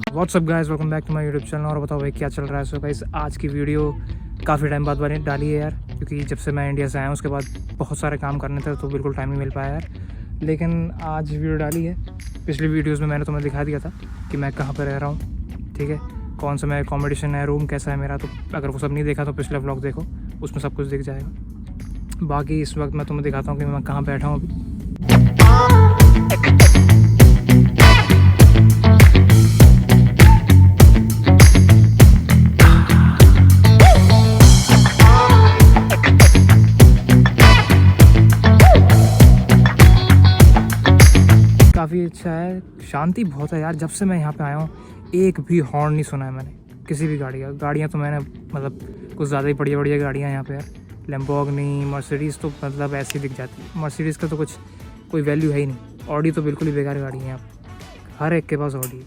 WhatsApp guys, welcome back to my YouTube channel. और बताओ भाई क्या चल रहा है। सो गाइस, आज की वीडियो काफ़ी टाइम बाद डाली है यार, क्योंकि जब से मैं इंडिया से आया हूँ उसके बाद बहुत सारे काम करने थे तो बिल्कुल टाइम नहीं मिल पाया यार। लेकिन आज वीडियो डाली है। पिछली वीडियोज़ में मैंने तुम्हें दिखा दिया था कि मैं कहाँ पर रह रहा हूँ, ठीक है, कौन सा मेरा अकोमोडेशन है, रूम कैसा है मेरा। तो अगर वो सब नहीं देखा तो पिछला व्लॉग देखो, उसमें सब कुछ दिख जाएगा। बाकी इस वक्त मैं तुम्हें दिखाता हूँ कि मैं कहाँ बैठा हूँ अभी। काफ़ी अच्छा है, शांति बहुत है यार। जब से मैं यहाँ पे आया हूँ एक भी हॉर्न नहीं सुना है मैंने किसी भी गाड़ी का। गाड़ियाँ तो मैंने मतलब कुछ ज़्यादा ही बढ़िया बढ़िया गाड़ियाँ यहाँ पे यार, लैम्बोर्गिनी, मर्सिडीज़ तो मतलब ऐसी दिख जाती है। मर्सिडीज़ का तो कुछ कोई वैल्यू है ही नहीं। ऑडी तो बिल्कुल ही बेकार गाड़ी है यहाँ पर, हर एक के पास ऑडी है।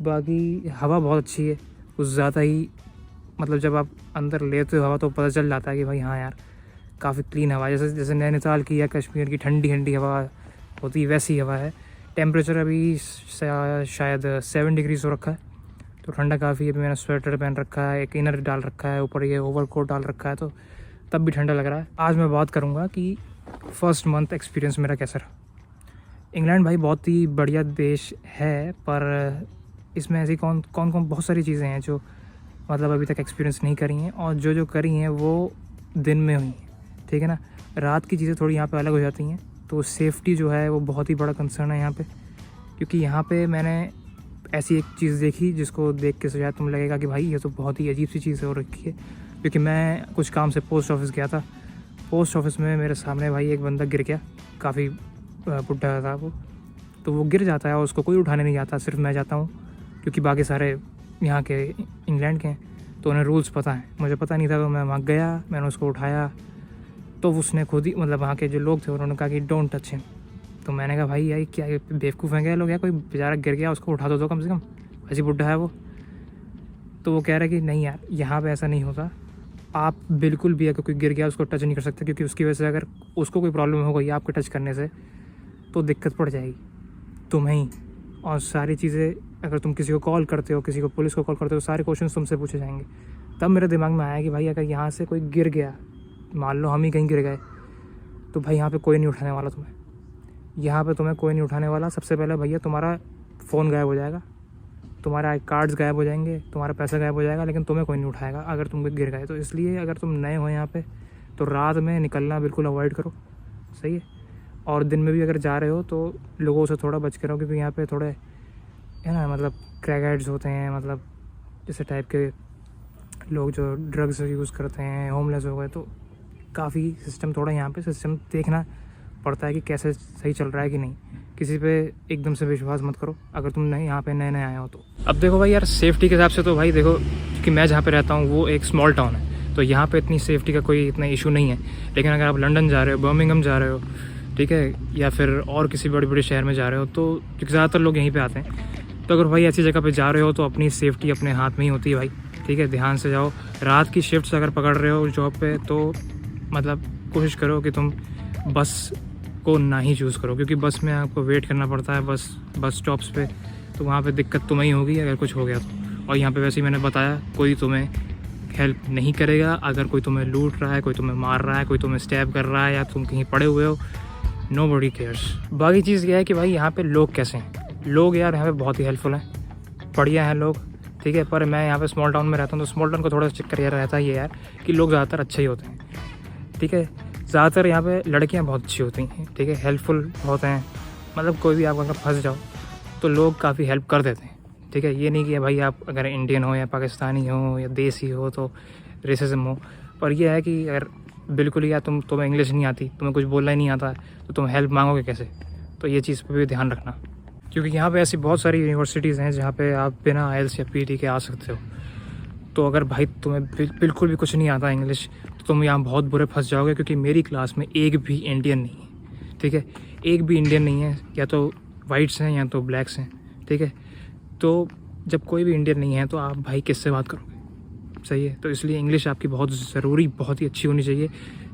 बाकी हवा बहुत अच्छी है, कुछ ज़्यादा ही मतलब जब आप अंदर लेते हो हवा तो पता चल जाता है कि भाई हाँ यार काफ़ी क्लीन हवा है। जैसे नैनीताल की या कश्मीर की ठंडी ठंडी हवा होती है वैसी हवा है। टेम्परेचर अभी शायद 7 डिग्री हो रखा है, तो ठंडा काफ़ी है। अभी मैंने स्वेटर पहन रखा है, एक इनर डाल रखा है, ऊपर ये ओवरकोट डाल रखा है, तो तब भी ठंडा लग रहा है। आज मैं बात करूँगा कि फर्स्ट मंथ एक्सपीरियंस मेरा कैसा रहा। इंग्लैंड भाई बहुत ही बढ़िया देश है, पर इसमें ऐसी कौन कौन बहुत सारी चीज़ें हैं जो मतलब अभी तक एक्सपीरियंस नहीं करी हैं, और जो करी हैं वो दिन में हुई हैं, ठीक है ना। रात की चीज़ें थोड़ी यहाँ पे अलग हो जाती हैं, तो सेफ्टी जो है वो बहुत ही बड़ा कंसर्न है यहाँ पे। क्योंकि यहाँ पे मैंने ऐसी एक चीज़ देखी जिसको देख के शायद तुम लगेगा कि भाई ये तो बहुत ही अजीब सी चीज़ हो रखी है। क्योंकि मैं कुछ काम से पोस्ट ऑफिस गया था। पोस्ट ऑफिस में मेरे सामने भाई एक बंदा गिर गया, काफ़ी बुढ़ा था वो। तो वो गिर जाता है और उसको कोई उठाने नहीं जाता, सिर्फ मैं जाता हूँ, क्योंकि बाकी सारे यहाँ के इंग्लैंड के हैं तो उन्हें रूल्स पता है। मुझे पता नहीं था, तो मैं वहाँ गया, मैंने उसको उठाया, तो उसने खुद ही मतलब वहाँ के जो लोग थे उन्होंने कहा कि डोंट टच हिम। तो मैंने कहा भाई यार क्या बेवकूफ़ हैं क्या लोग, या कोई बेचारा गिर गया उसको उठा दो कम से कम, ऐसी बुढ़ा है वो। तो वो कह रहा है कि नहीं यार यहाँ पे ऐसा नहीं होता, आप बिल्कुल भी अगर कोई गिर गया उसको टच नहीं कर सकते, क्योंकि उसकी वजह से अगर उसको कोई प्रॉब्लम हो गई आपके टच करने से तो दिक्कत पड़ जाएगी तुम्हें ही। और सारी चीज़ें अगर तुम किसी को कॉल करते हो, किसी को पुलिस को कॉल करते हो, सारे क्वेश्चन तुमसे पूछे जाएंगे। तब मेरे दिमाग में आया कि भाई अगर यहाँ से कोई गिर गया, मान लो हम ही कहीं गिर गए, तो भाई यहाँ पे कोई नहीं उठाने वाला तुम्हें। यहाँ पे तुम्हें कोई नहीं उठाने वाला। सबसे पहले भैया तुम्हारा फ़ोन गायब हो जाएगा, तुम्हारा कार्ड्स गायब हो जाएंगे, तुम्हारा पैसा गायब हो जाएगा, लेकिन तुम्हें कोई नहीं उठाएगा अगर तुम गिर गए। तो इसलिए अगर तुम नए हो यहाँ पे तो रात में निकलना बिल्कुल अवॉइड करो, सही है। और दिन में भी अगर जा रहे हो तो लोगों से थोड़ा बच के रहो, क्योंकि यहाँ पे थोड़े है ना मतलब क्रैकहेड्स होते हैं, मतलब जैसे टाइप के लोग जो ड्रग्स यूज़ करते हैं, होमलेस हो गए। तो काफ़ी सिस्टम थोड़ा यहाँ पे सिस्टम देखना पड़ता है कि कैसे सही चल रहा है कि नहीं। किसी पे एकदम से विश्वास मत करो अगर तुम नहीं यहाँ पे नए नए आए हो तो। अब देखो भाई यार, सेफ्टी के हिसाब से तो भाई देखो, क्योंकि मैं जहाँ पे रहता हूँ वो एक स्मॉल टाउन है, तो यहाँ पे इतनी सेफ्टी का कोई इतना इशू नहीं है। लेकिन अगर आप लंदन जा रहे हो, बर्मिंघम जा रहे हो, ठीक है, या फिर और किसी बड़े बड़े शहर में जा रहे हो, तो क्योंकि ज़्यादातर लोग यहीं पर आते हैं, तो अगर भाई ऐसी जगह पर जा रहे हो तो अपनी सेफ्टी अपने हाथ में ही होती है भाई, ठीक है। ध्यान से जाओ। रात की शिफ्ट्स अगर पकड़ रहे हो जॉब पे तो मतलब कोशिश करो कि तुम बस को ना ही चूज़ करो, क्योंकि बस में आपको वेट करना पड़ता है बस स्टॉप्स पे, तो वहाँ पे दिक्कत तुम्हें ही होगी अगर कुछ हो गया तो। और यहाँ पे वैसे ही मैंने बताया, कोई तुम्हें हेल्प नहीं करेगा। अगर कोई तुम्हें लूट रहा है, कोई तुम्हें मार रहा है, कोई तुम्हें स्टैब कर रहा है, या तुम कहीं पड़े हुए हो, नोबडी केयर्स। बाकी चीज़ यह है कि भाई यहाँ पे लोग कैसे हैं। लोग यार यहाँ पे बहुत ही हेल्पफुल हैं, बढ़िया हैं लोग, ठीक है। पर मैं यहाँ पे स्मॉल टाउन में रहता हूँ, तो स्मॉल टाउन को थोड़ा चक्कर यह रहता ही है यार कि लोग ज़्यादातर अच्छे ही होते हैं, ठीक है। ज़्यादातर यहाँ पे लड़कियाँ बहुत अच्छी होती हैं, ठीक है, हेल्पफुल बहुत हैं। मतलब कोई भी आप अगर फंस जाओ तो लोग काफ़ी हेल्प कर देते हैं, ठीक है। ये नहीं कि भाई आप अगर इंडियन हो या पाकिस्तानी हो या देसी हो तो रेसिज्म हो, पर यह है कि अगर बिल्कुल ही या तुम्हें इंग्लिश नहीं आती, तुम्हें कुछ बोलना ही नहीं आता, तो तुम हेल्प मांगोगे कैसे। तो ये चीज़ पर भी ध्यान रखना, क्योंकि यहाँ पे ऐसी बहुत सारी यूनिवर्सिटीज़ हैं जहाँ पे आप बिना IELTS या PTE के आ सकते हो। तो अगर भाई तुम्हें बिल्कुल भी कुछ नहीं आता इंग्लिश, तो तुम यहाँ बहुत बुरे फंस जाओगे, क्योंकि मेरी क्लास में एक भी इंडियन नहीं है, ठीक है। एक भी इंडियन नहीं है, या तो वाइट्स हैं या तो ब्लैक्स हैं, ठीक है। तो जब कोई भी इंडियन नहीं है तो आप भाई किससे बात करोगे, सही है। तो इसलिए इंग्लिश आपकी बहुत ज़रूरी, बहुत ही अच्छी होनी चाहिए,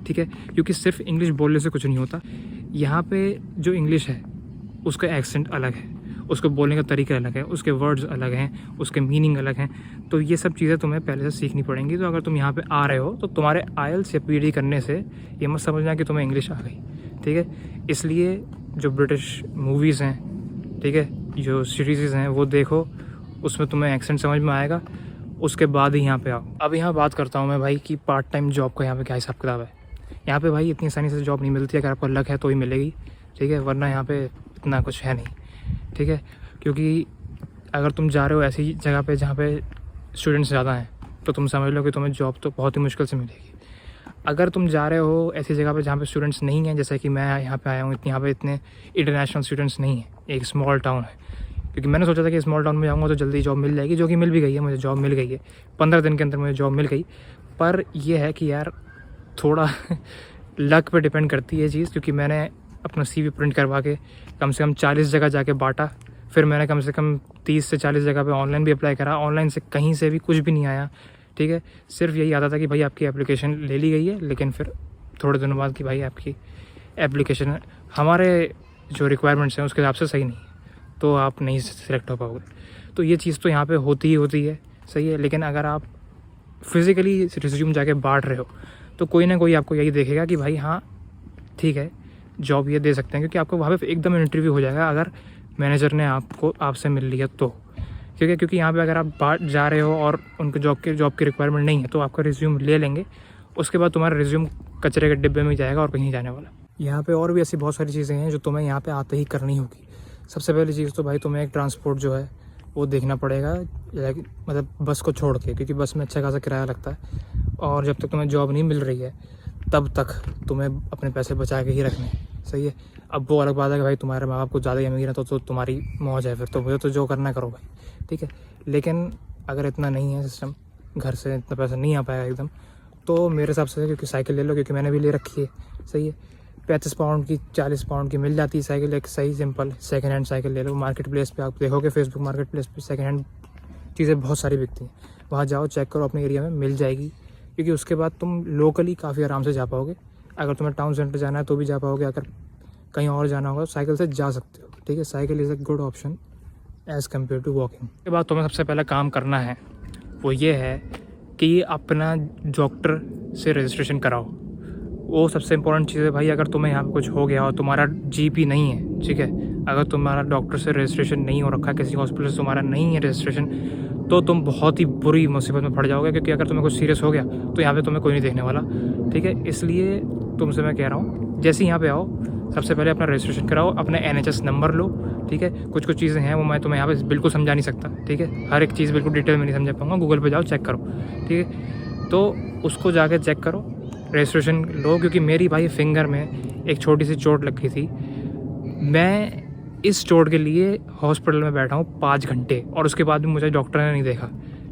ठीक है। क्योंकि सिर्फ इंग्लिश बोलने से कुछ नहीं होता। यहाँ पे जो इंग्लिश है उसका एक्सेंट अलग है, उसको बोलने का तरीका अलग है, उसके वर्ड्स अलग हैं, उसके मीनिंग अलग हैं। तो ये सब चीज़ें तुम्हें पहले से सीखनी पड़ेंगी। तो अगर तुम यहाँ पे आ रहे हो तो तुम्हारे आइल्स या पीडी करने से ये मत समझना कि तुम्हें इंग्लिश आ गई, ठीक है। इसलिए जो ब्रिटिश मूवीज़ हैं, ठीक है, जो सीरीज़ हैं वो देखो, उसमें तुम्हें एक्सेंट समझ में आएगा, उसके बाद ही यहाँ पे आओ। अब यहाँ बात करता हूँ मैं भाई कि पार्ट टाइम जॉब का यहाँ पे क्या हिसाब किताब है। यहाँ पे भाई इतनी आसानी से जॉब नहीं मिलती है, अगर आपको लक है तो ही मिलेगी, ठीक है, वरना यहाँ पे इतना कुछ है नहीं, ठीक है। क्योंकि अगर तुम जा रहे हो ऐसी जगह पे जहाँ पे स्टूडेंट्स ज़्यादा हैं तो तुम समझ लो कि तुम्हें जॉब तो बहुत ही मुश्किल से मिलेगी। अगर तुम जा रहे हो ऐसी जगह पे जहाँ पे स्टूडेंट्स नहीं हैं, जैसे कि मैं यहाँ पे आया हूँ, यहाँ पे इतने इंटरनेशनल स्टूडेंट्स नहीं हैं, एक स्मॉल टाउन है, क्योंकि मैंने सोचा था कि स्मॉल टाउन में जाऊँगा तो जल्दी जॉब मिल जाएगी, जो कि मिल भी गई है, मुझे जॉब मिल गई है, 15 दिन के अंदर मुझे जॉब मिल गई। पर यह है कि यार थोड़ा लक पे डिपेंड करती है चीज़, क्योंकि मैंने अपना CV प्रिंट करवा के कम से कम 40 जगह जाके बांटा, फिर मैंने कम से कम 30 से 40 जगह पे ऑनलाइन भी अप्लाई करा, ऑनलाइन से कहीं से भी कुछ भी नहीं आया, ठीक है। सिर्फ यही आता था कि भाई आपकी एप्लीकेशन ले ली गई है, लेकिन फिर थोड़े दिनों बाद कि भाई आपकी एप्लीकेशन हमारे जो रिक्वायरमेंट्स हैं उसके हिसाब से सही नहीं है, तो आप नहीं सिलेक्ट हो पाओगे। तो ये चीज़ तो यहाँ पे होती ही होती है, सही है। लेकिन अगर आप फिज़िकली रिज्यूम जाके बांट रहे हो तो कोई ना कोई आपको यही देखेगा कि भाई हाँ ठीक है, जॉब ये दे सकते हैं, क्योंकि आपको वहाँ पे एकदम इंटरव्यू हो जाएगा अगर मैनेजर ने आपसे मिल लिया तो, क्योंकि यहाँ पे अगर आप बाहर जा रहे हो और उनको जॉब की रिक्वायरमेंट नहीं है तो आपका रिज्यूम ले लेंगे, उसके बाद तुम्हारा रिज्यूम कचरे के डिब्बे में जाएगा और कहीं नहीं जाने वाला। यहाँ पे और भी ऐसी बहुत सारी चीज़ें हैं जो तुम्हें यहाँ पे आते ही करनी होगी। सबसे पहली चीज़ तो भाई तुम्हें एक ट्रांसपोर्ट जो है वो देखना पड़ेगा, मतलब बस को छोड़ के, क्योंकि बस में अच्छा खासा किराया लगता है, और जब तक तुम्हें जॉब नहीं मिल रही है तब तक तुम्हें अपने पैसे बचा के ही रखने हैं, सही है। अब वो अलग बात है कि भाई तुम्हारे माँ बाप कुछ ज़्यादा ही अमीर है तो तुम्हारी मौज है, फिर तो मुझे तो जो करना करो भाई, ठीक है। लेकिन अगर इतना नहीं है सिस्टम, घर से इतना पैसा नहीं आ पाएगा एकदम, तो मेरे हिसाब से क्योंकि साइकिल ले लो, क्योंकि मैंने भी ले रखी है, सही है। 35 पाउंड की 40 पाउंड की मिल जाती है साइकिल, एक सही सिंपल सेकेंड हैंड साइकिल ले लो। मार्केट प्लेस पे आप देखोगे, फेसबुक मार्केट प्लेस पे सेकेंड हैंड चीज़ें बहुत सारी बिकती हैं, वहाँ जाओ चेक करो, अपने एरिया में मिल जाएगी, क्योंकि उसके बाद तुम लोकली काफ़ी आराम से जा पाओगे। अगर तुम्हें टाउन सेंटर जाना है तो भी जा पाओगे, अगर कहीं और जाना होगा तो साइकिल से जा सकते हो, ठीक है। Cycle is a good option as compare to walking. उसके बाद तुम्हें सबसे पहले काम करना है वो ये है कि अपना डॉक्टर से रजिस्ट्रेशन कराओ। वो सबसे इम्पोर्टेंट चीज़ है भाई। अगर तुम्हें यहाँ पे कुछ हो गया और तुम्हारा GP नहीं है, ठीक है, अगर तुम्हारा डॉक्टर से रजिस्ट्रेशन नहीं हो रखा, किसी हॉस्पिटल से तुम्हारा नहीं है रजिस्ट्रेशन, तो तुम बहुत ही बुरी मुसीबत में पड़ जाओगे, क्योंकि अगर तुम्हें कुछ सीरियस हो गया तो यहाँ पे तुम्हें कोई नहीं देखने वाला, ठीक है। इसलिए तुमसे मैं कह रहा हूँ, जैसे यहाँ पे आओ सबसे पहले अपना रजिस्ट्रेशन कराओ, अपना NHS नंबर लो, ठीक है। कुछ चीज़ें हैं वो मैं तुम्हें यहाँ पे बिल्कुल समझा नहीं सकता, ठीक है, हर एक चीज़ बिल्कुल डिटेल में नहीं समझा पाऊँगा, गूगल पे जाओ चेक करो, ठीक है। तो उसको जाके चेक करो, रजिस्ट्रेशन लो, क्योंकि मेरी भाई फिंगर में एक छोटी सी चोट लग गई थी। मैं इस चोट के लिए हॉस्पिटल में बैठा हूँ 5 घंटे, और उसके बाद भी मुझे डॉक्टर ने नहीं देखा,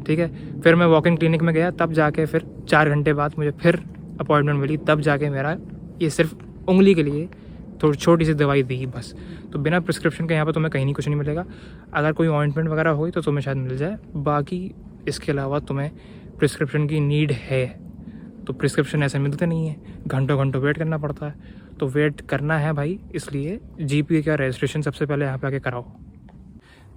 ठीक है। फिर मैं वॉक इन क्लिनिक में गया, तब जाके फिर 4 घंटे बाद मुझे फिर अपॉइंटमेंट मिली, तब जाके मेरा ये सिर्फ उंगली के लिए थोड़ी छोटी सी दवाई दी बस। तो बिना प्रिस्क्रिप्शन के यहाँ पर तुम्हें कहीं नहीं कुछ नहीं मिलेगा। अगर कोई ऑइंटमेंट वगैरह होगी तो तुम्हें शायद मिल जाए, बाकी इसके अलावा तुम्हें प्रिस्क्रिप्शन की नीड है। तो प्रिस्क्रिप्शन ऐसे मिलते नहीं है, घंटों घंटों वेट करना पड़ता है, तो वेट करना है भाई। इसलिए GP का रजिस्ट्रेशन सबसे पहले यहाँ पे आके कराओ।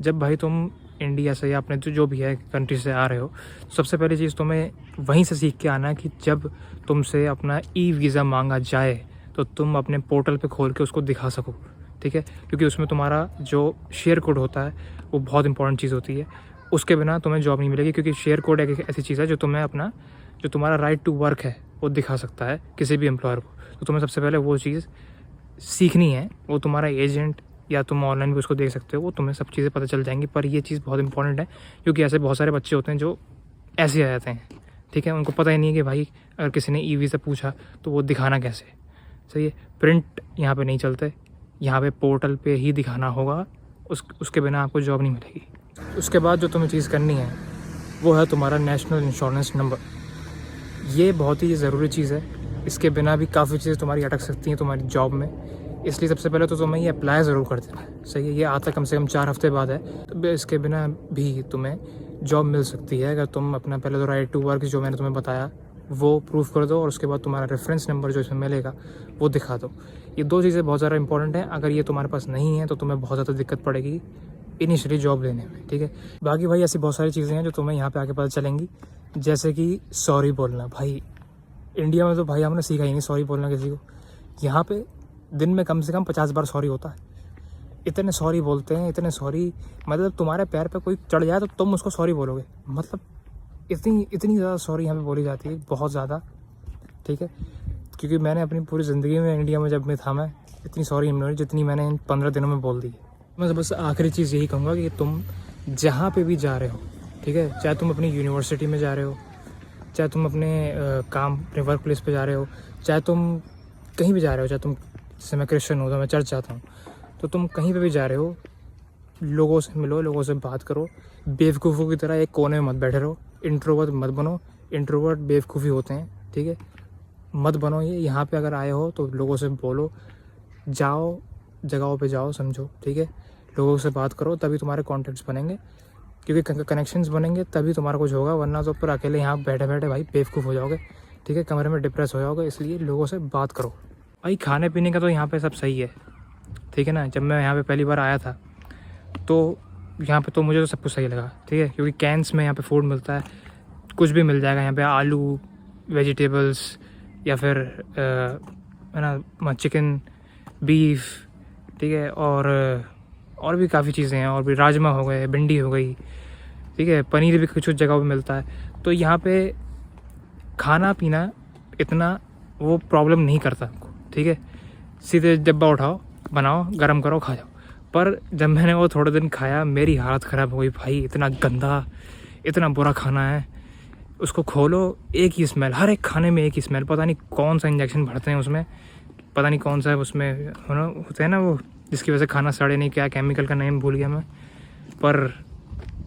जब भाई तुम इंडिया से या अपने जो भी है कंट्री से आ रहे हो, सबसे पहली चीज़ तुम्हें वहीं से सीख के आना है कि जब तुमसे अपना वीज़ा मांगा जाए तो तुम अपने पोर्टल पे खोल के उसको दिखा सको, ठीक है। क्योंकि उसमें तुम्हारा जो शेयर कोड होता है वो बहुत इंपॉर्टेंट चीज़ होती है, उसके बिना तुम्हें जॉब नहीं मिलेगी। क्योंकि शेयर कोड एक ऐसी चीज़ है जो तुम्हें अपना जो तुम्हारा राइट टू वर्क है वो दिखा सकता है किसी भी एम्प्लॉयर को। तो तुम्हें सबसे पहले वो चीज़ सीखनी है, वो तुम्हारा एजेंट या तुम ऑनलाइन भी उसको देख सकते हो, वो तुम्हें सब चीज़ें पता चल जाएंगी। पर ये चीज़ बहुत इंपॉर्टेंट है, क्योंकि ऐसे बहुत सारे बच्चे होते हैं जो ऐसे आ जाते हैं, ठीक है, उनको पता ही नहीं है कि भाई अगर किसी ने वीज़ा पूछा तो वो दिखाना कैसे, सही है। प्रिंट यहाँ पे नहीं चलते, यहाँ पे पोर्टल पे ही दिखाना होगा, उसके बिना आपको जॉब नहीं मिलेगी। उसके बाद जो तुम्हें चीज़ करनी है वो है तुम्हारा नेशनल इंश्योरेंस नंबर। ये बहुत ही ज़रूरी चीज़ है, इसके बिना भी काफ़ी चीज़ें तुम्हारी अटक सकती हैं तुम्हारी जॉब में। इसलिए सबसे पहले तो तुम्हें ये अप्लाई ज़रूर कर देना, सही है। ये आता कम से कम 4 हफ्ते बाद है, तो इसके बिना भी तुम्हें जॉब मिल सकती है अगर तुम अपना पहले तो राइट टू वर्क जो मैंने तुम्हें बताया वो प्रूफ कर दो, और उसके बाद तुम्हारा रेफरेंस नंबर जो इसमें मिलेगा वो दिखा दो। ये 2 चीज़ें बहुत ज़्यादा इंपॉर्टेंट हैं। अगर ये तुम्हारे पास नहीं है तो तुम्हें बहुत ज़्यादा दिक्कत पड़ेगी इनिशियली जॉब लेने में, ठीक है। बाकी भाई ऐसी बहुत सारी चीज़ें हैं जो तुम्हें यहाँ पे आके पता चलेंगी, जैसे कि सॉरी बोलना। भाई इंडिया में तो भाई हमने सीखा ही नहीं सॉरी बोलना किसी को। यहाँ पे दिन में कम से कम 50 बार सॉरी होता है। इतने सॉरी बोलते हैं, इतने सॉरी, मतलब तुम्हारे पैर पे कोई चढ़ जाए तो तुम उसको सॉरी बोलोगे। मतलब इतनी ज़्यादा सॉरी यहाँ पे बोली जाती है, बहुत ज़्यादा, ठीक है। क्योंकि मैंने अपनी पूरी ज़िंदगी में इंडिया में जब मैं था, मैं इतनी सॉरी नहीं बोली जितनी मैंने इन 15 दिनों में बोल दी। मैं बस आखिरी चीज़ यही कहूँगा कि तुम जहाँ पे भी जा रहे हो, ठीक है, चाहे तुम अपनी यूनिवर्सिटी में जा रहे हो, चाहे तुम अपने काम अपने वर्क प्लेस पे जा रहे हो, चाहे तुम कहीं भी जा रहे हो, चाहे तुम, जैसे मैं क्रिश्चियन हूँ तो मैं चर्च जाता हूँ, तो तुम कहीं पे भी जा रहे हो, लोगों से मिलो, लोगों से बात करो। बेवकूफ़ों की तरह एक कोने में मत बैठे रहो, इंट्रोवर्ट मत बनो। इंट्रोवर्ट बेवकूफ़ी होते हैं, ठीक है, मत बनो ये। यहाँ पे अगर आए हो तो लोगों से बोलो, जाओ जगहों पे जाओ, समझो, ठीक है, लोगों से बात करो, तभी तुम्हारे कॉन्टेक्ट्स बनेंगे, क्योंकि कनेक्शंस बनेंगे तभी तुम्हारा कुछ होगा। वरना तो पर अकेले यहाँ बैठे बैठे भाई बेवकूफ़ हो जाओगे, ठीक है, कमरे में डिप्रेस हो जाओगे। इसलिए लोगों से बात करो। भाई खाने पीने का तो यहाँ पे सब सही है, ठीक है ना। जब मैं यहाँ पे पहली बार आया था तो यहाँ पे तो मुझे तो सब कुछ सही लगा, ठीक है, क्योंकि कैंस में यहाँ पे फूड मिलता है, कुछ भी मिल जाएगा यहाँ पे, आलू, वेजिटेबल्स, या फिर है ना चिकन, बीफ, ठीक है, और भी काफ़ी चीज़ें हैं, और भी राजमा हो गए, भिंडी हो गई, ठीक है, पनीर भी कुछ जगहों पे मिलता है। तो यहाँ पे खाना पीना इतना वो प्रॉब्लम नहीं करता हमको, ठीक है। सीधे डब्बा उठाओ, बनाओ, गरम करो, खा जाओ। पर जब मैंने वो थोड़े दिन खाया, मेरी हालत ख़राब हो गई भाई। इतना गंदा, इतना बुरा खाना है, उसको खोलो एक ही स्मेल, हर एक खाने में एक ही स्मेल। पता नहीं कौन सा इंजेक्शन भरते हैं उसमें, पता नहीं कौन सा है उसमें होते हैं ना वो, जिसकी वजह से खाना सड़े नहीं, क्या केमिकल का नेम भूल गया मैं, पर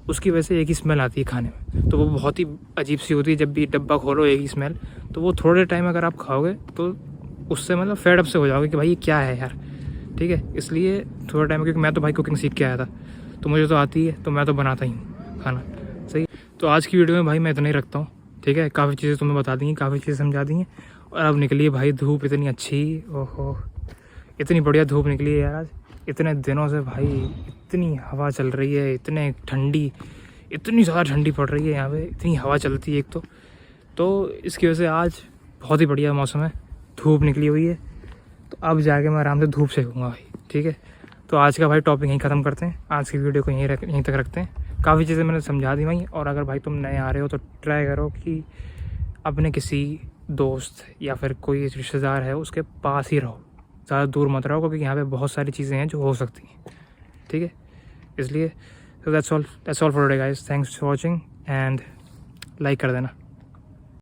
उसकी वजह से एक ही स्मेल आती है खाने में। तो वो बहुत ही अजीब सी होती है। जब भी डब्बा खोलो एक ही स्मेल, तो वो थोड़े टाइम अगर आप खाओगे तो उससे मतलब फेड अप से हो जाओगे कि भाई ये क्या है यार, ठीक है। इसलिए थोड़ा टाइम, क्योंकि मैं तो भाई कुकिंग सीख के आया था, तो मुझे तो आती है, तो मैं तो बनाता ही हूँ खाना, सही। तो आज की वीडियो में भाई मैं इतना ही रखता हूँ, ठीक है। काफ़ी चीज़ें तुम्हें बता दी, काफ़ी चीज़ें समझा दी हैं। और अब निकली भाई धूप इतनी अच्छी, ओहो, इतनी बढ़िया धूप निकली है यार आज। इतने दिनों से भाई इतनी हवा चल रही है, इतने ठंडी, इतनी ज़्यादा ठंडी पड़ रही है यहाँ पे, इतनी हवा चलती है एक तो इसकी वजह से आज बहुत ही बढ़िया मौसम है, धूप निकली हुई है। तो अब जाके मैं आराम से धूप सेकूँगा भाई, ठीक है। तो आज का भाई टॉपिक यहीं ख़त्म करते हैं, आज की वीडियो को यहीं तक रखते हैं। काफ़ी चीज़ें मैंने समझा दी भाई। और अगर भाई तुम नए आ रहे हो तो ट्राई करो कि अपने किसी दोस्त या फिर कोई रिश्तेदार है उसके पास ही रहो, ज़्यादा दूर मत रहो, क्योंकि यहाँ पे बहुत सारी चीज़ें हैं जो हो सकती हैं, ठीक है। इसलिए that's all for today guys, thanks for watching and like कर देना।